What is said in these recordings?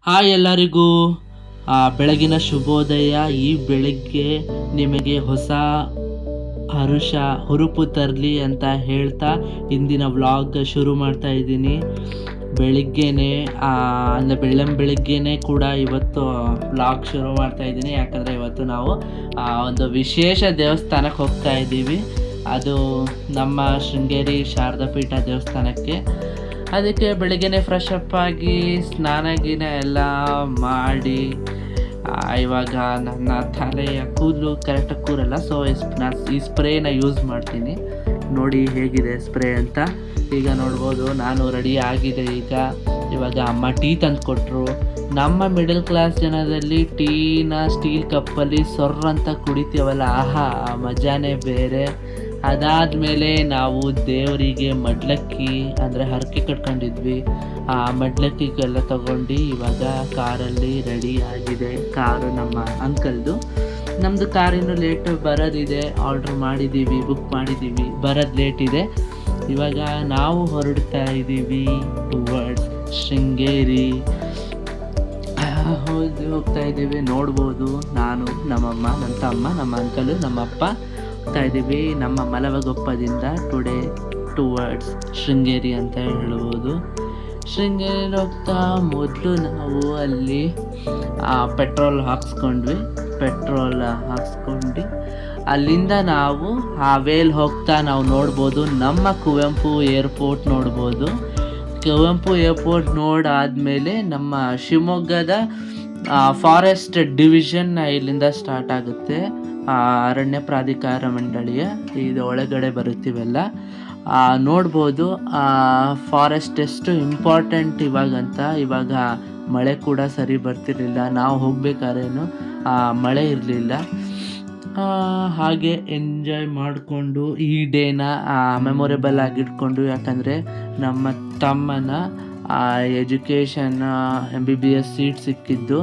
Hi ಎಲ್ಲರಿಗೂ ಬೆಳಗಿನ ಶುಭೋದಯ. ಈ ಬೆಳಗ್ಗೆ ನಿಮಗೆ ಹೊಸ ಹುರುಪು ತರಲಿ ಅಂತ ಹೇಳ್ತಾ ಇಂದಿನ ವ್ಲಾಗ್ ಶುರು ಮಾಡ್ತಾ ಇದ್ದೀನಿ. ಬೆಳಿಗ್ಗೆನೆ ಅಂದರೆ ಬೆಳಗ್ಗೆನೆ ಕೂಡ ಇವತ್ತು ವ್ಲಾಗ್ ಶುರು ಮಾಡ್ತಾ ಇದ್ದೀನಿ. ಯಾಕಂದರೆ ಇವತ್ತು ನಾವು ಒಂದು ವಿಶೇಷ ದೇವಸ್ಥಾನಕ್ಕೆ ಹೋಗ್ತಾ ಇದ್ದೀವಿ. ಅದು ನಮ್ಮ ಶೃಂಗೇರಿ ಶಾರದಾ ಪೀಠ ದೇವಸ್ಥಾನಕ್ಕೆ. ಅದಕ್ಕೆ ಬೆಳಗ್ಗೆನೆ ಫ್ರೆಶ್ ಅಪ್ ಆಗಿ ಸ್ನಾನ ಎಲ್ಲ ಮಾಡಿ ಇವಾಗ ನನ್ನ ತಲೆಯ ಕೂದಲು ಕರೆಕ್ಟಾಗಿ ಕೂರಲ್ಲ, ಸೊ ಈ ಸ್ಪ್ರೇನ ಯೂಸ್ ಮಾಡ್ತೀನಿ. ನೋಡಿ ಹೇಗಿದೆ ಸ್ಪ್ರೇ ಅಂತ. ಈಗ ನೋಡ್ಬೋದು ನಾನು ರೆಡಿ ಆಗಿದೆ. ಇವಾಗ ಅಮ್ಮ ಟೀ ತಂದು ಕೊಟ್ಟರು. ನಮ್ಮ ಮಿಡಲ್ ಕ್ಲಾಸ್ ಜನದಲ್ಲಿ ಟೀನ ಸ್ಟೀಲ್ ಕಪ್ಪಲ್ಲಿ ಸೊರ್ರಂತ ಕುಡಿತೀವಲ್ಲ, ಆಹಾ ಮಜಾನೇ ಬೇರೆ. ಅದಾದಮೇಲೆ ನಾವು ದೇವರಿಗೆ ಮಡ್ಲಕ್ಕಿ ಅಂದರೆ ಹರಕೆ ಕಟ್ಕೊಂಡಿದ್ವಿ. ಆ ಮಡ್ಲಕ್ಕಿಗೆಲ್ಲ ತಗೊಂಡು ಇವಾಗ ಕಾರಲ್ಲಿ ರೆಡಿ ಆಗಿದೆ. ಕಾರು ನಮ್ಮ ಅಂಕಲ್ದು. ನಮ್ಮದು ಕಾರಿನ್ನು ಲೇಟ್ ಬರೋದಿದೆ. ಆರ್ಡ್ರ್ ಮಾಡಿದ್ದೀವಿ, ಬುಕ್ ಮಾಡಿದ್ದೀವಿ, ಬರೋದು ಲೇಟ್ ಇದೆ. ಇವಾಗ ನಾವು ಹೊರಡ್ತಾ ಇದ್ದೀವಿ ಟುವರ್ಡ್ಸ್ ಶೃಂಗೇರಿ. ಹೋಗ್ತಾ ಇದ್ದೀವಿ. ನೋಡ್ಬೋದು ನಾನು, ನಮ್ಮಮ್ಮ, ನನ್ನ ತಮ್ಮ, ನಮ್ಮ ಅಂಕಲು, ನಮ್ಮಪ್ಪ ಹೋಗ್ತಾ ಇದ್ದೀವಿ ನಮ್ಮ ಮಲವಗೊಪ್ಪದಿಂದ ಟುವರ್ಡ್ಸ್ ಶೃಂಗೇರಿ ಅಂತ ಹೇಳ್ಬೋದು. ಶೃಂಗೇರಿ ಹೋಗ್ತಾ ಮೊದಲು ನಾವು ಅಲ್ಲಿ ಪೆಟ್ರೋಲ್ ಹಾಕ್ಸ್ಕೊಂಡು ಅಲ್ಲಿಂದ ನಾವು ಹಾವೇಲ್ ಹೋಗ್ತಾ ನಾವು ನೋಡ್ಬೋದು ನಮ್ಮ ಕುವೆಂಪು ಏರ್ಪೋರ್ಟ್ ನೋಡ್ಬೋದು. ಕುವೆಂಪು ಏರ್ಪೋರ್ಟ್ ನೋಡಾದ್ಮೇಲೆ ನಮ್ಮ ಶಿವಮೊಗ್ಗದ ಫಾರೆಸ್ಟ್ ಡಿವಿಷನ್ ಇಲ್ಲಿಂದ ಸ್ಟಾರ್ಟ್ ಆಗುತ್ತೆ. ಅರಣ್ಯ ಪ್ರಾಧಿಕಾರ ಮಂಡಳಿಯ ಇದು ಒಳಗಡೆ ಬರುತ್ತೀವೆಲ್ಲ ನೋಡ್ಬೋದು. ಫಾರೆಸ್ಟ್ ಎಷ್ಟು ಇಂಪಾರ್ಟೆಂಟ್ ಇವಾಗಂತ. ಇವಾಗ ಮಳೆ ಕೂಡ ಸರಿ ಬರ್ತಿರ್ಲಿಲ್ಲ. ನಾವು ಹೋಗ್ಬೇಕಾದ್ರೇನು ಮಳೆ ಇರಲಿಲ್ಲ. ಹಾಗೆ ಎಂಜಾಯ್ ಮಾಡಿಕೊಂಡು ಈ ಡೇನ ಮೆಮೊರೇಬಲ್ ಆಗಿಟ್ಕೊಂಡು, ಯಾಕಂದರೆ ನಮ್ಮ ತಮ್ಮನ ಎಜುಕೇಷನ್ MBBS ಸೀಟ್ ಸಿಕ್ಕಿದ್ದು.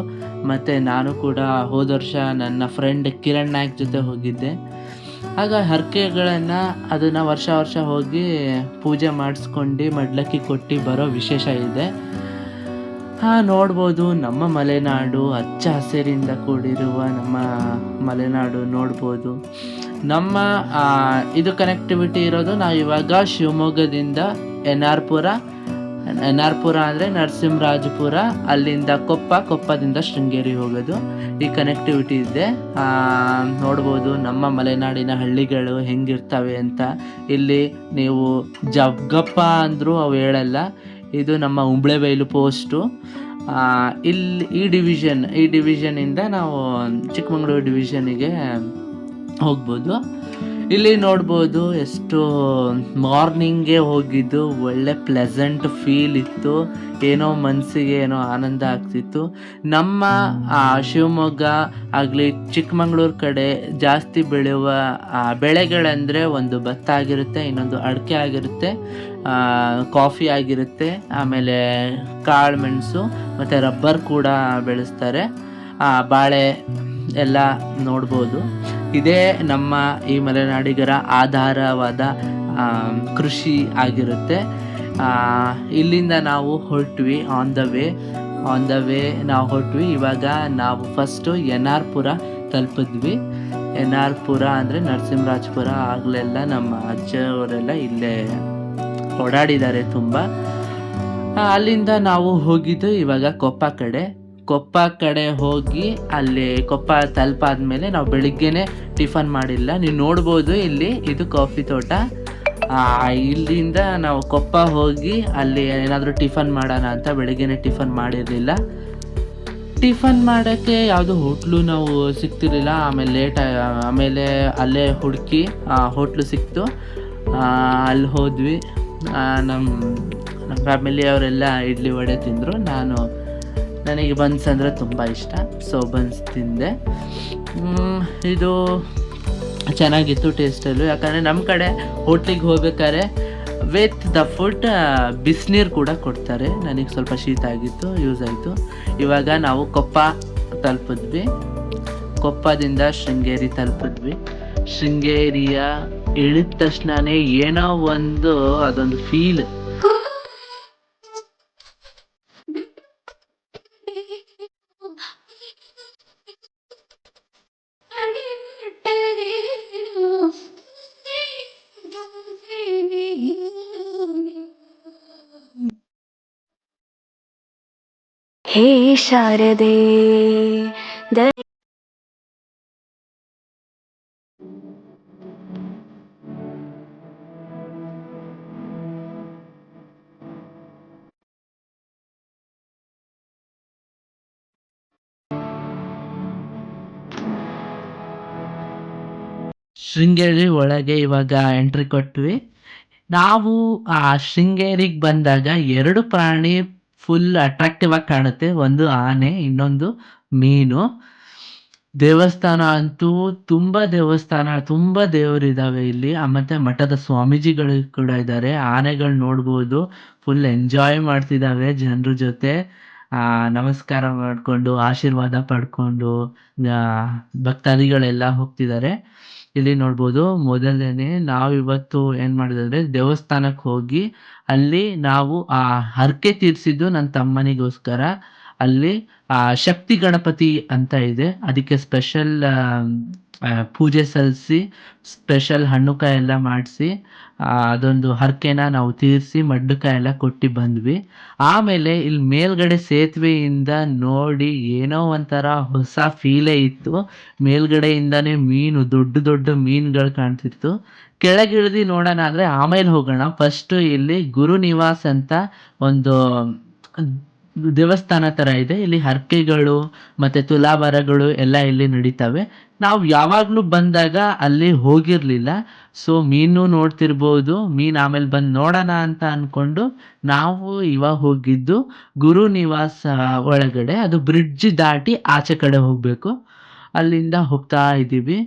ಮತ್ತು ನಾನು ಕೂಡ ಹೋದ ವರ್ಷ ನನ್ನ ಫ್ರೆಂಡ್ ಕಿರಣ್ ನಾಯ್ಕ್ ಜೊತೆ ಹೋಗಿದ್ದೆ. ಆಗ ಹರಕೆಗಳನ್ನು ಅದನ್ನು ವರ್ಷ ಹೋಗಿ ಪೂಜೆ ಮಾಡಿಸ್ಕೊಂಡು ಮಡ್ಲಕ್ಕಿ ಕೊಟ್ಟು ಬರೋ ವಿಶೇಷ ಇದೆ. ನೋಡ್ಬೋದು ನಮ್ಮ ಮಲೆನಾಡು, ಹಚ್ಚ ಹಸಿರಿಂದ ಕೂಡಿರುವ ನಮ್ಮ ಮಲೆನಾಡು ನೋಡ್ಬೋದು. ನಮ್ಮ ಇದು ಕನೆಕ್ಟಿವಿಟಿ ಇರೋದು, ನಾವು ಇವಾಗ ಶಿವಮೊಗ್ಗದಿಂದ ಎನ್ ಆರ್ ಪುರ ಅಂದರೆ ನರಸಿಂಹರಾಜಪುರ, ಅಲ್ಲಿಂದ ಕೊಪ್ಪದಿಂದ ಶೃಂಗೇರಿ ಹೋಗೋದು. ಈ ಕನೆಕ್ಟಿವಿಟಿ ಇದೆ. ನೋಡ್ಬೋದು ನಮ್ಮ ಮಲೆನಾಡಿನ ಹಳ್ಳಿಗಳು ಹೆಂಗಿರ್ತವೆ ಅಂತ. ಇಲ್ಲಿ ನೀವು ಜಗ್ಗಪ್ಪ ಅಂದರೂ ಅವು ಹೇಳಲ್ಲ. ಇದು ನಮ್ಮ ಉಂಬ್ಳೆಬೈಲು ಪೋಸ್ಟು. ಇಲ್ಲಿ ಈ ಡಿವಿಷನಿಂದ ನಾವು ಚಿಕ್ಕಮಗಳೂರು ಡಿವಿಷನಿಗೆ ಹೋಗ್ಬೋದು. ಇಲ್ಲಿ ನೋಡ್ಬೋದು ಎಷ್ಟು ಮಾರ್ನಿಂಗೇ ಹೋಗಿದ್ದು, ಒಳ್ಳೆ ಪ್ಲೆಸೆಂಟ್ ಫೀಲ್ ಇತ್ತು. ಏನೋ ಮನಸ್ಸಿಗೆ ಏನೋ ಆನಂದ ಆಗ್ತಿತ್ತು. ನಮ್ಮ ಶಿವಮೊಗ್ಗ ಆಗಲಿ ಚಿಕ್ಕಮಗಳೂರು ಕಡೆ ಜಾಸ್ತಿ ಬೆಳೆಯುವ ಬೆಳೆಗಳಂದರೆ ಒಂದು ಭತ್ತ ಆಗಿರುತ್ತೆ, ಇನ್ನೊಂದು ಅಡಿಕೆ ಆಗಿರುತ್ತೆ, ಕಾಫಿ ಆಗಿರುತ್ತೆ, ಆಮೇಲೆ ಕಾಳು ಮೆಣಸು ಮತ್ತು ರಬ್ಬರ್ ಕೂಡ ಬೆಳೆಸ್ತಾರೆ, ಬಾಳೆ ಎಲ್ಲ ನೋಡ್ಬೋದು. ಇದೇ ನಮ್ಮ ಈ ಮಲೆನಾಡಿಗರ ಆಧಾರವಾದ ಕೃಷಿ ಆಗಿರುತ್ತೆ. ಇಲ್ಲಿಂದ ನಾವು ಹೊರಟ್ವಿ, ಆನ್ ದ ವೇ ನಾವು ಹೊರಟ್ವಿ. ಇವಾಗ ನಾವು ಫಸ್ಟು ಎನ್ ಆರ್ ಪುರ ತಲುಪಿದ್ವಿ. ಎನ್ ಆರ್ ಪುರ ಅಂದರೆ ನರಸಿಂಹರಾಜಪುರ. ಆಗಲೆಲ್ಲ ನಮ್ಮ ಅಜ್ಜವರೆಲ್ಲ ಇಲ್ಲೇ ಓಡಾಡಿದ್ದಾರೆ ತುಂಬ. ಅಲ್ಲಿಂದ ನಾವು ಹೋಗಿದ್ದು ಇವಾಗ ಕೊಪ್ಪ ಕಡೆ ಹೋಗಿ ಅಲ್ಲಿ ಕೊಪ್ಪ ತಲುಪಾದ್ಮೇಲೆ ನಾವು ಬೆಳಿಗ್ಗೆನೆ ಟಿಫನ್ ಮಾಡಿಲ್ಲ. ನೀವು ನೋಡ್ಬೋದು ಇಲ್ಲಿ ಇದು ಕಾಫಿ ತೋಟ. ಇಲ್ಲಿಂದ ನಾವು ಕೊಪ್ಪ ಹೋಗಿ ಅಲ್ಲಿ ಏನಾದರೂ ಟಿಫನ್ ಮಾಡೋಣ ಅಂತ ಬೆಳಿಗ್ಗೆನೆ ಟಿಫನ್ ಮಾಡಿರಲಿಲ್ಲ. ಟಿಫನ್ ಮಾಡೋಕ್ಕೆ ಯಾವುದು ಹೋಟ್ಲು ನಾವು ಸಿಗ್ತಿರ್ಲಿಲ್ಲ. ಆಮೇಲೆ ಅಲ್ಲೇ ಹುಡುಕಿ ಹೋಟ್ಲು ಸಿಕ್ತು. ಅಲ್ಲಿ ಹೋದ್ವಿ. ನಮ್ಮ ಫ್ಯಾಮಿಲಿಯವರೆಲ್ಲ ಇಡ್ಲಿ ವಡೆ ತಿಂದರು. ನನಗೆ ಬನ್ಸ್ ಅಂದರೆ ತುಂಬ ಇಷ್ಟ, ಸೊ ಬನ್ಸ್ ತಿಂದೆ. ಇದು ಚೆನ್ನಾಗಿತ್ತು ಟೇಸ್ಟಲ್ಲೂ. ಯಾಕಂದರೆ ನಮ್ಮ ಕಡೆ ಹೋಟ್ಲಿಗೆ ಹೋಗ್ಬೇಕಾದ್ರೆ ವಿತ್ ದ ಫುಡ್ ಬಿಸಿನೀರು ಕೂಡ ಕೊಡ್ತಾರೆ. ನನಗೆ ಸ್ವಲ್ಪ ಶೀತ ಆಗಿತ್ತು, ಯೂಸ್ ಆಯಿತು. ಇವಾಗ ನಾವು ಕೊಪ್ಪ ತಲುಪಿದ್ವಿ. ಕೊಪ್ಪದಿಂದ ಶೃಂಗೇರಿ ತಲುಪಿದ್ವಿ. ಶೃಂಗೇರಿಯ ಇಳಿದ ತಕ್ಷಣವೇ ಏನೋ ಅದೊಂದು ಫೀಲ್. ಹೇ ಶಾರದೆ ಶೃಂಗೇರಿ ಒಳಗೆ ಇವಾಗ ಎಂಟ್ರಿ ಕೊಟ್ವಿ. ನಾವು ಆ ಶೃಂಗೇರಿಗೆ ಬಂದಾಗ 2 ಪ್ರಾಣಿ ಫುಲ್ ಅಟ್ರಾಕ್ಟಿವ್ ಆಗಿ ಕಾಣುತ್ತೆ. ಒಂದು ಆನೆ, ಇನ್ನೊಂದು ಮೀನು. ದೇವಸ್ಥಾನ ಅಂತೂ ತುಂಬ ದೇವರಿದಾವೆ ಇಲ್ಲಿ. ಮತ್ತೆ ಮಠದ ಸ್ವಾಮೀಜಿಗಳು ಕೂಡ ಇದ್ದಾರೆ. ಆನೆಗಳು ನೋಡ್ಬೋದು. ಫುಲ್ ಎಂಜಾಯ್ ಮಾಡ್ತಿದ್ದಾವೆ ಜನರ ಜೊತೆ. ನಮಸ್ಕಾರ ಮಾಡಿಕೊಂಡು ಆಶೀರ್ವಾದ ಪಡ್ಕೊಂಡು ಭಕ್ತಾದಿಗಳೆಲ್ಲ ಹೋಗ್ತಿದ್ದಾರೆ. ಇಲ್ಲಿ ನೋಡ್ಬೋದು. ಮೊದಲನೇ ನಾವಿವತ್ತು ಏನು ಮಾಡಿದ್ರೆ ದೇವಸ್ಥಾನಕ್ಕೆ ಹೋಗಿ ಅಲ್ಲಿ ನಾವು ಹರಕೆ ತೀರಿಸಿದ್ದು ನನ್ನ ತಮ್ಮನಿಗೋಸ್ಕರ. ಅಲ್ಲಿ ಶಕ್ತಿ ಗಣಪತಿ ಅಂತ ಇದೆ, ಅದಕ್ಕೆ ಸ್ಪೆಷಲ್ ಪೂಜೆ ಸಲ್ಲಿಸಿ ಸ್ಪೆಷಲ್ ಹಣ್ಣು ಕಾಯಿ ಎಲ್ಲ ಮಾಡಿಸಿ ಅದೊಂದು ಹರಕೆನ ನಾವು ತೀರಿಸಿ ಮಡ್ಡುಕಾಯಿ ಎಲ್ಲ ಕೊಟ್ಟು ಬಂದ್ವಿ. ಆಮೇಲೆ ಇಲ್ಲಿ ಮೇಲ್ಗಡೆ ಸೇತುವೆಯಿಂದ ನೋಡಿ ಏನೋ ಒಂಥರ ಹೊಸ ಫೀಲೇ ಇತ್ತು. ಮೇಲ್ಗಡೆಯಿಂದನೇ ಮೀನು ದೊಡ್ಡ ದೊಡ್ಡ ಮೀನುಗಳು ಕಾಣ್ತಿತ್ತು. ಕೆಳಗಿಳಿದು ನೋಡೋಣ ಅಂದರೆ ಆಮೇಲೆ ಹೋಗೋಣ. ಫಸ್ಟು ಇಲ್ಲಿ ಗುರು ನಿವಾಸ್ ಅಂತ ಒಂದು ದೇವಸ್ಥಾನ ಥರ ಇದೆ. ಇಲ್ಲಿ ಹರಕೆಗಳು ಮತ್ತು ತುಲಾಭಾರಗಳು ಎಲ್ಲ ಇಲ್ಲಿ ನಡೀತವೆ. ನಾವು ಯಾವಾಗಲೂ ಬಂದಾಗ ಅಲ್ಲಿ ಹೋಗಿರಲಿಲ್ಲ. ಸೊ ಮೀನು ನೋಡ್ತಿರ್ಬೋದು. ಮೀನು ಆಮೇಲೆ ಬಂದು ನೋಡೋಣ ಅಂತ ಅಂದ್ಕೊಂಡು ನಾವು ಇವಾಗ ಹೋಗಿದ್ದು ಗುರು ನಿವಾಸ ಒಳಗಡೆ. ಅದು ಬ್ರಿಡ್ಜ್ ದಾಟಿ ಆಚೆ ಕಡೆ ಹೋಗಬೇಕು. ಅಲ್ಲಿಂದ ಹೋಗ್ತಾ ಇದ್ದೀವಿ.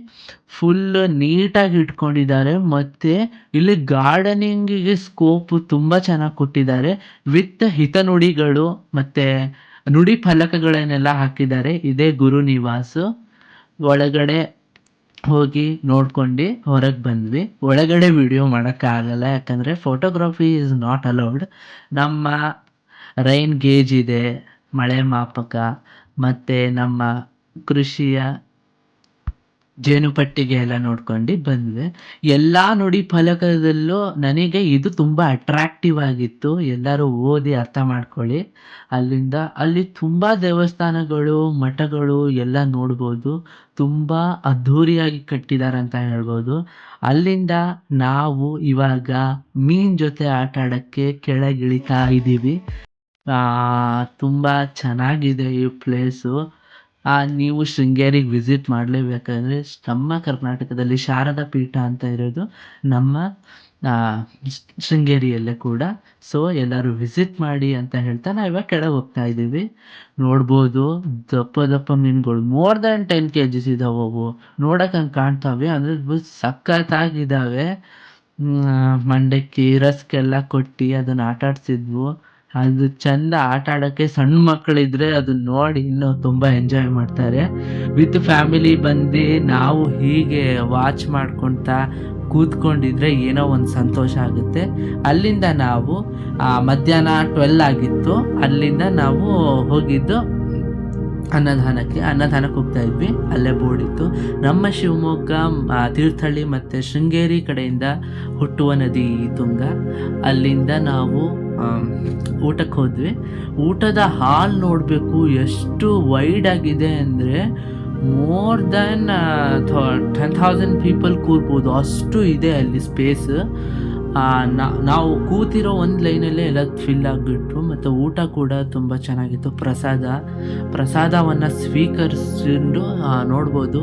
ಫುಲ್ ನೀಟಾಗಿ ಇಟ್ಕೊಂಡಿದ್ದಾರೆ. ಮತ್ತು ಇಲ್ಲಿ ಗಾರ್ಡನಿಂಗಿಗೆ ಸ್ಕೋಪು ತುಂಬ ಚೆನ್ನಾಗಿ ಕೊಟ್ಟಿದ್ದಾರೆ. ವಿತ್ ಹಿತನುಡಿಗಳು ಮತ್ತು ನುಡಿ ಫಲಕಗಳನ್ನೆಲ್ಲ ಹಾಕಿದ್ದಾರೆ. ಇದೇ ಗುರು ನಿವಾಸು. ಒಳಗಡೆ ಹೋಗಿ ನೋಡ್ಕೊಂಡು ಹೊರಗೆ ಬಂದ್ವಿ. ಒಳಗಡೆ ವಿಡಿಯೋ ಮಾಡೋಕ್ಕಾಗಲ್ಲ, ಯಾಕಂದರೆ ಫೋಟೋಗ್ರಫಿ ಈಸ್ ನಾಟ್ ಅಲೌಡ್. ನಮ್ಮ ರೈನ್ ಗೇಜ್ ಇದೆ, ಮಳೆ ಮಾಪಕ, ಮತ್ತು ನಮ್ಮ ಕೃಷಿಯ ಜೇನುಪಟ್ಟಿಗೆ ಎಲ್ಲ ನೋಡ್ಕೊಂಡು ಬಂದ್ವಿ. ಎಲ್ಲ ನುಡಿ ಫಲಕದಲ್ಲೂ ನನಗೆ ಇದು ತುಂಬ ಅಟ್ರಾಕ್ಟಿವ್ ಆಗಿತ್ತು. ಎಲ್ಲರೂ ಓದಿ ಅರ್ಥ ಮಾಡ್ಕೊಳ್ಳಿ. ಅಲ್ಲಿ ತುಂಬ ದೇವಸ್ಥಾನಗಳು, ಮಠಗಳು ಎಲ್ಲ ನೋಡ್ಬೋದು. ತುಂಬ ಅದ್ಧೂರಿಯಾಗಿ ಕಟ್ಟಿದ್ದಾರೆ ಅಂತ ಹೇಳ್ಬೋದು. ಅಲ್ಲಿಂದ ನಾವು ಇವಾಗ ಮೀನು ಜೊತೆ ಆಟ ಆಡೋಕ್ಕೆ ಕೆಳಗಿಳಿತಾ ಇದ್ದೀವಿ. ತುಂಬ ಚೆನ್ನಾಗಿದೆ ಈ ಪ್ಲೇಸು. ನೀವು ಶೃಂಗೇರಿಗೆ ವಿಸಿಟ್ ಮಾಡಲೇಬೇಕಾದ್ರೆ ನಮ್ಮ ಕರ್ನಾಟಕದಲ್ಲಿ ಶಾರದಾ ಪೀಠ ಅಂತ ಇರೋದು ನಮ್ಮ ಶೃಂಗೇರಿಯಲ್ಲೇ ಕೂಡ. ಸೊ ಎಲ್ಲರೂ ವಿಸಿಟ್ ಮಾಡಿ ಅಂತ ಹೇಳ್ತಾ ನಾವು ಇವಾಗ ಕೆಳಗೆ ಹೋಗ್ತಾ ಇದ್ದೀವಿ. ನೋಡ್ಬೋದು ದಪ್ಪ ದಪ್ಪ ಮೀನುಗಳು, ಮೋರ್ ದ್ಯಾನ್ 10 kgs ಇದ್ದಾವೆ. ಅವು ನೋಡೋಕೆ ಹಂಗೆ ಕಾಣ್ತವೆ, ಅಂದರೆ ಸಖತ್ತಾಗಿದ್ದಾವೆ. ಮಂಡಕ್ಕಿ ರಸ್ಕೆಲ್ಲ ಕೊಟ್ಟು ಅದನ್ನು ಆಟ ಆಡಿಸಿದ್ವು. ಅದು ಚೆಂದ ಆಟ ಆಡೋಕ್ಕೆ. ಸಣ್ಣ ಮಕ್ಕಳಿದ್ರೆ ಅದನ್ನ ನೋಡಿ ಇನ್ನೂ ತುಂಬ ಎಂಜಾಯ್ ಮಾಡ್ತಾರೆ. ವಿತ್ ಫ್ಯಾಮಿಲಿ ಬಂದು ನಾವು ಹೀಗೆ ವಾಚ್ ಮಾಡ್ಕೊತಾ ಕೂತ್ಕೊಂಡಿದ್ರೆ ಏನೋ ಒಂದು ಸಂತೋಷ ಆಗುತ್ತೆ. ಅಲ್ಲಿಂದ ನಾವು ಮಧ್ಯಾಹ್ನ 12 ಆಗಿತ್ತು. ಅಲ್ಲಿಂದ ನಾವು ಹೋಗಿದ್ದು ಅನ್ನದಾನಕ್ಕೆ ಹೋಗ್ತಾ ಇದ್ವಿ. ಅಲ್ಲೇ ಬೋರ್ಡ್ ಇತ್ತು, ನಮ್ಮ ಶಿವಮೊಗ್ಗ ತೀರ್ಥಹಳ್ಳಿ ಮತ್ತು ಶೃಂಗೇರಿ ಕಡೆಯಿಂದ ಹುಟ್ಟುವ ನದಿ ತುಂಗ. ಅಲ್ಲಿಂದ ನಾವು ಊಟಕ್ಕೆ ಹೋದ್ವಿ. ಊಟದ ಹಾಲ್ ನೋಡಬೇಕು, ಎಷ್ಟು ವೈಡ್ ಆಗಿದೆ ಅಂದರೆ ಮೋರ್ ದ್ಯಾನ್ 10,000 ಪೀಪಲ್ ಕೂರ್ಬೋದು, ಅಷ್ಟು ಇದೆ ಅಲ್ಲಿ ಸ್ಪೇಸ್. ನಾವು ಕೂತಿರೋ ಒಂದು ಲೈನಲ್ಲೇ ಎಲ್ಲ ಫಿಲ್ ಆಗಿಬಿಟ್ರು. ಮತ್ತು ಊಟ ಕೂಡ ತುಂಬ ಚೆನ್ನಾಗಿತ್ತು. ಪ್ರಸಾದವನ್ನು ಸ್ವೀಕರಿಸಿಕೊಂಡು ನೋಡ್ಬೋದು.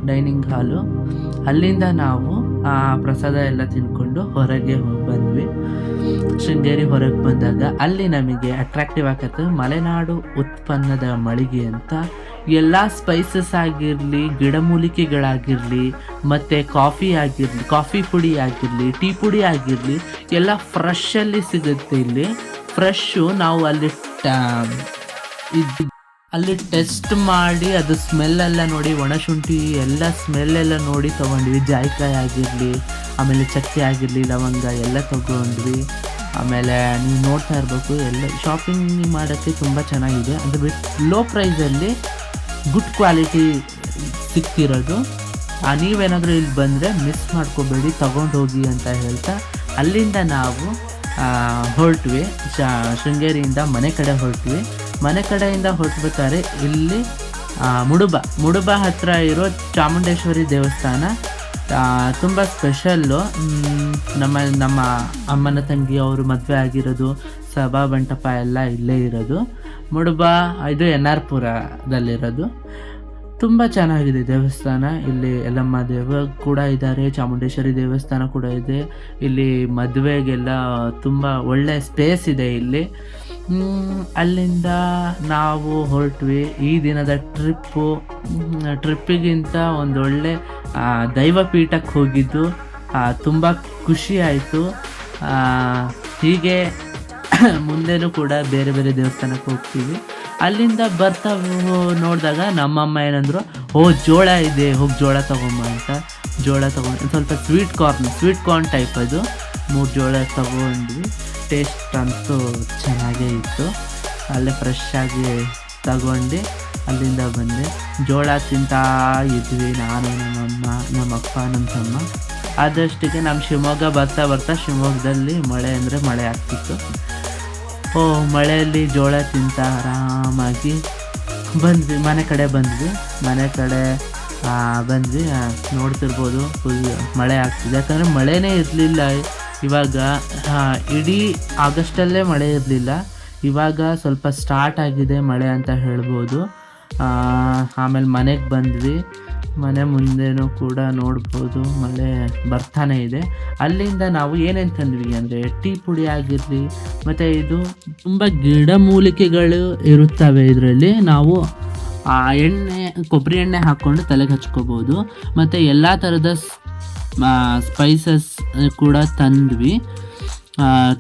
ಡೈನಿಂಗ್ ಹಾಲು. ಅಲ್ಲಿಂದ ನಾವು ಪ್ರಸಾದ ಎಲ್ಲ ತಿಂದ್ಕೊಂಡು ಹೊರಗೆ ಬಂದ್ವಿ. ಶೃಂಗೇರಿ ಹೊರಗೆ ಬಂದಾಗ ಅಲ್ಲಿ ನಮಗೆ ಅಟ್ರಾಕ್ಟಿವ್ ಆಗತ್ತೆ ಮಲೆನಾಡು ಉತ್ಪನ್ನದ ಮಳಿಗೆ ಅಂತ. ಎಲ್ಲ ಸ್ಪೈಸಸ್ ಆಗಿರಲಿ, ಗಿಡಮೂಲಿಕೆಗಳಾಗಿರಲಿ, ಮತ್ತು ಕಾಫಿ ಪುಡಿ ಆಗಿರಲಿ, ಟೀ ಪುಡಿ ಆಗಿರಲಿ, ಎಲ್ಲ ಫ್ರೆಶಲ್ಲಿ ಸಿಗುತ್ತೆ ಇಲ್ಲಿ. ಫ್ರೆಶ್ಶು ನಾವು ಅಲ್ಲಿ ಟೆಸ್ಟ್ ಮಾಡಿ ಅದು ಸ್ಮೆಲ್ಲೆಲ್ಲ ನೋಡಿ, ಒಣಶುಂಠಿ ಎಲ್ಲ ಸ್ಮೆಲ್ಲೆಲ್ಲ ನೋಡಿ ತೊಗೊಂಡ್ವಿ. ಜಾಯಿಕಾಯಿ ಆಗಿರಲಿ, ಆಮೇಲೆ ಚಕ್ಕೆ ಆಗಿರಲಿ, ಲವಂಗ ಎಲ್ಲ ತೊಗೊಂಡ್ವಿ. ಆಮೇಲೆ ನೀವು ನೋಡ್ತಾ ಇರಬೇಕು, ಎಲ್ಲ ಶಾಪಿಂಗ್ ಮಾಡೋಕ್ಕೆ ತುಂಬ ಚೆನ್ನಾಗಿದೆ. ಅಂದರೆ ಲೋ ಪ್ರೈಸಲ್ಲಿ ಗುಡ್ ಕ್ವಾಲಿಟಿ ಸಿಗ್ತಿರೋದು. ನೀವೇನಾದರೂ ಇಲ್ಲಿ ಬಂದರೆ ಮಿಸ್ ಮಾಡ್ಕೋಬೇಡಿ, ತಗೊಂಡು ಹೋಗಿ ಅಂತ ಹೇಳ್ತಾ ಅಲ್ಲಿಂದ ನಾವು ಹೊರಟ್ವಿ. ಶೃಂಗೇರಿಯಿಂದ ಮನೆ ಕಡೆ ಹೊರಟ್ವಿ. ಮನೆ ಕಡೆಯಿಂದ ಹೊರಟ್ಬೇಕಾದ್ರೆ ಇಲ್ಲಿ ಮುಡುಬ ಹತ್ತಿರ ಇರೋ ಚಾಮುಂಡೇಶ್ವರಿ ದೇವಸ್ಥಾನ ತುಂಬ ಸ್ಪೆಷಲ್ಲು. ನಮ್ಮ ಅಮ್ಮನ ತಂಗಿ ಅವರು ಮದುವೆ ಆಗಿರೋದು, ಸಭಾ ಮಂಟಪ ಎಲ್ಲ ಇಲ್ಲೇ ಇರೋದು. ಮುಡುಬ ಇದು NR ಪುರದಲ್ಲಿರೋದು. ತುಂಬ ಚೆನ್ನಾಗಿದೆ ದೇವಸ್ಥಾನ. ಇಲ್ಲಿ ಯಲ್ಲಮ್ಮ ದೇವ ಕೂಡ ಇದ್ದಾರೆ, ಚಾಮುಂಡೇಶ್ವರಿ ದೇವಸ್ಥಾನ ಕೂಡ ಇದೆ. ಇಲ್ಲಿ ಮದುವೆಗೆಲ್ಲ ತುಂಬ ಒಳ್ಳೆ ಸ್ಪೇಸ್ ಇದೆ ಇಲ್ಲಿ. ಅಲ್ಲಿಂದ ನಾವು ಹೊರಟ್ವಿ. ಈ ದಿನದ ಟ್ರಿಪ್ಪಿಗಿಂತ ಒಂದೊಳ್ಳೆ ದೈವಪೀಠಕ್ಕೆ ಹೋಗಿದ್ದು ತುಂಬ ಖುಷಿ ಆಯಿತು. ಹೀಗೆ ಮುಂದೆನೂ ಕೂಡ ಬೇರೆ ಬೇರೆ ದೇವಸ್ಥಾನಕ್ಕೆ ಹೋಗ್ತೀವಿ. ಅಲ್ಲಿಂದ ಬರ್ತಾ ನೋಡಿದಾಗ ನಮ್ಮಮ್ಮ ಏನಂದರು, ಜೋಳ ಇದೆ, ಹೋಗಿ ಜೋಳ ತೊಗೊಂಬ ಅಂತ. ಜೋಳ ತೊಗೊಂಡು ಸ್ವಲ್ಪ ಸ್ವೀಟ್ ಕಾರ್ನ್ ಟೈಪ್ ಅದು 3 ಜೋಳ ತೊಗೊಂಡ್ವಿ. ಟೇಸ್ಟ್ ಅಂತೂ ಚೆನ್ನಾಗೇ ಇತ್ತು. ಅಲ್ಲೇ ಫ್ರೆಶ್ ಆಗಿ ತಗೊಂಡು ಅಲ್ಲಿಂದ ಬಂದೆ. ಜೋಳ ತಿಂತಾ ಇದ್ವಿ ನಾನು, ನಮ್ಮಮ್ಮ, ನಮ್ಮಪ್ಪ, ನಮ್ಮ ತಮ್ಮ. ಆದಷ್ಟಿಗೆ ನಮ್ಮ ಶಿವಮೊಗ್ಗ ಬರ್ತಾ ಶಿವಮೊಗ್ಗದಲ್ಲಿ ಮಳೆ ಆಗ್ತಿತ್ತು. ಮಳೆಯಲ್ಲಿ ಜೋಳ ತಿಂತ ಆರಾಮಾಗಿ ಬಂದ್ವಿ. ಮನೆ ಕಡೆ ಬಂದ್ವಿ. ನೋಡ್ತಿರ್ಬೋದು, ಫುಲ್ ಮಳೆ ಆಗ್ತಿದೆ. ಯಾಕಂದರೆ ಮಳೆನೇ ಇರಲಿಲ್ಲ ಇವಾಗ. ಇಡೀ ಆಗಸ್ಟಲ್ಲೇ ಮಳೆ ಇರಲಿಲ್ಲ. ಇವಾಗ ಸ್ವಲ್ಪ ಸ್ಟಾರ್ಟ್ ಆಗಿದೆ ಮಳೆ ಅಂತ ಹೇಳ್ಬೋದು. ಆಮೇಲೆ ಮನೆಗೆ ಬಂದ್ವಿ. ಮನೆ ಮುಂದೆನೂ ಕೂಡ ನೋಡ್ಬೋದು ಮಳೆ ಬರ್ತಾನೆ ಇದೆ. ಅಲ್ಲಿಂದ ನಾವು ಏನೇನು ತಂದ್ವಿ ಅಂದರೆ ಟೀ ಪುಡಿ ಆಗಿರಲಿ, ಮತ್ತು ಇದು ತುಂಬ ಗಿಡಮೂಲಿಕೆಗಳು ಇರುತ್ತವೆ ಇದರಲ್ಲಿ. ನಾವು ಕೊಬ್ಬರಿ ಎಣ್ಣೆ ಹಾಕ್ಕೊಂಡು ತಲೆಗೆ ಹಚ್ಕೋಬೋದು. ಮತ್ತು ಎಲ್ಲ ಥರದ ಸ್ಪೈಸಸ್ ಕೂಡ ತಂದ್ವಿ.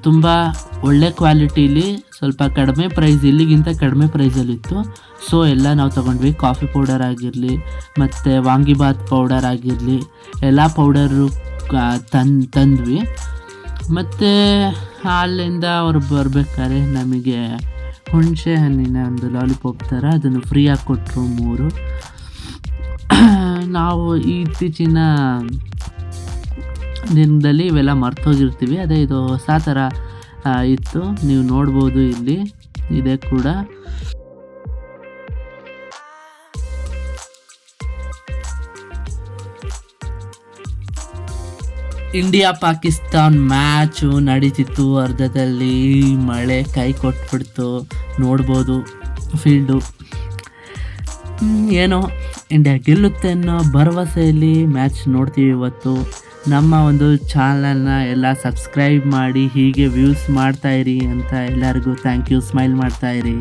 ತುಂಬ ಒಳ್ಳೆ ಕ್ವಾಲಿಟೀಲಿ, ಸ್ವಲ್ಪ ಕಡಿಮೆ ಪ್ರೈಸ್, ಇಲ್ಲಿಗಿಂತ ಕಡಿಮೆ ಪ್ರೈಸಲ್ಲಿತ್ತು. ಸೊ ಎಲ್ಲ ನಾವು ತೊಗೊಂಡ್ವಿ. ಕಾಫಿ ಪೌಡರ್ ಆಗಿರಲಿ, ಮತ್ತು ವಾಂಗಿಬಾತ್ ಪೌಡರ್ ಆಗಿರಲಿ, ಎಲ್ಲ ಪೌಡರು ತಂದ್ವಿ. ಮತ್ತು ಅಲ್ಲಿಂದ ಅವ್ರು ಬರ್ಬೇಕಾದ್ರೆ ನಮಗೆ ಹುಣಸೆ ಹಣ್ಣಿನ ಒಂದು ಲಾಲಿಪಾಪ್ ಥರ ಅದನ್ನು ಫ್ರೀಯಾಗಿ ಕೊಟ್ಟರು 3. ನಾವು ಇತ್ತೀಚಿನ ದಿನದಲ್ಲಿ ಇವೆಲ್ಲ ಮರ್ತೋಗಿರ್ತೀವಿ. ಅದೇ ಇದು ಹೊಸ ಥರ ಇತ್ತು, ನೀವು ನೋಡ್ಬೋದು ಇಲ್ಲಿ ಇದೆ ಕೂಡ. ಇಂಡಿಯಾ ಪಾಕಿಸ್ತಾನ್ ಮ್ಯಾಚು ನಡೀತಿತ್ತು. ಅರ್ಧದಲ್ಲಿ ಮಳೆ ಕೈ ಕೊಟ್ಬಿಡ್ತು. ನೋಡ್ಬೋದು ಫೀಲ್ಡು. ಏನೋ ಇಂಡಿಯಾ ಗೆಲ್ಲುತ್ತೆ ಅನ್ನೋ ಭರವಸೆಯಲ್ಲಿ ಮ್ಯಾಚ್ ನೋಡ್ತೀವಿ ಇವತ್ತು. ನಮ್ಮ ಒಂದು ಚಾನಲ್ನ ಎಲ್ಲ ಸಬ್ಸ್ಕ್ರೈಬ್ ಮಾಡಿ, ಹೀಗೆ ವ್ಯೂಸ್ ಮಾಡ್ತಾಯಿರಿ ಅಂತ ಎಲ್ಲರಿಗೂ ಥ್ಯಾಂಕ್ ಯು. ಸ್ಮೈಲ್ ಮಾಡ್ತಾಯಿರಿ.